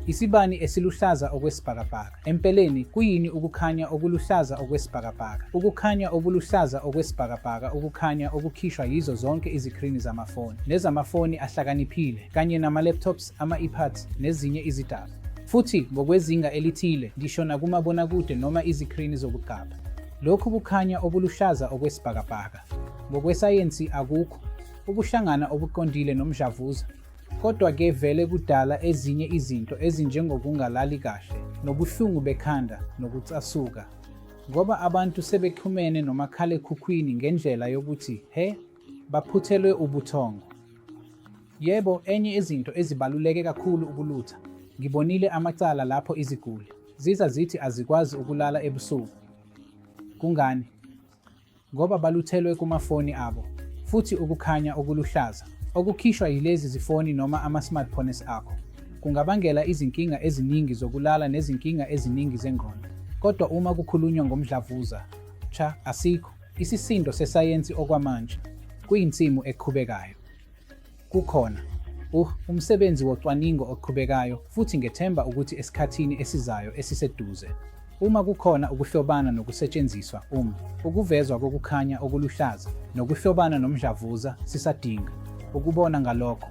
Isibani esiluhlaza okwesibhakabhaka. Empeleni kuyini ukukhanya okuluhlaza okwesibhakabhaka? Ukukhanya okuluhlaza okwesibhakabhaka ukukhanya okukhishwa yizo zonke izikrini zamafoni nezamafoni ahlakaniphile kanye nama-laptops, ama-iPads nezinye izidaba. Futhi ngokwezinga elithile ngisho nakumabonakude noma izikrini zokugqaba. Lokhu kukhanya okuluhlaza okwesibhakabhaka ngokwesayensi akukho ukuhlangana okuqondile nomdlavuza, kodwa-ke vele kudala ezinye izinto ezinjengokungalali kahle, nobuhlungu bekhanda nokucasuka. Ngoba abantu sebexhumene nomakhalekhukhwini ngendlela yokuthi baphuthelwe ubuthongo. Yebo, enye izinto ezibaluleke kakhulu ukulutha. Ngibonile amacala lapho iziguli ziza zithi azikwazi ukulala ebusuku. Kungani? Ngoba baluthelwe kumafoni abo, futhi ukukhanya okuluhlaza okukhishwa yilezi zifoni noma ama-smartphones akho kungabangela izinkinga eziningi zokulala nezinkinga eziningi zengqondo. Kodwa uma kukhulunywa ngomdlavuza, asikho. Isisindo sesayensi okwamanje kuyinsimu eqhubekayo. Kukhona umsebenzi wocwaningo oqhubekayo futhi ngethemba ukuthi esikhathini esizayo esiseduze, uma kukhona ukuhlobana nokusetshenziswa ukuvezwa kokukhanya okuluhlaza nokuhlobana nomdlavuza sisadinga ukubona ngalokho.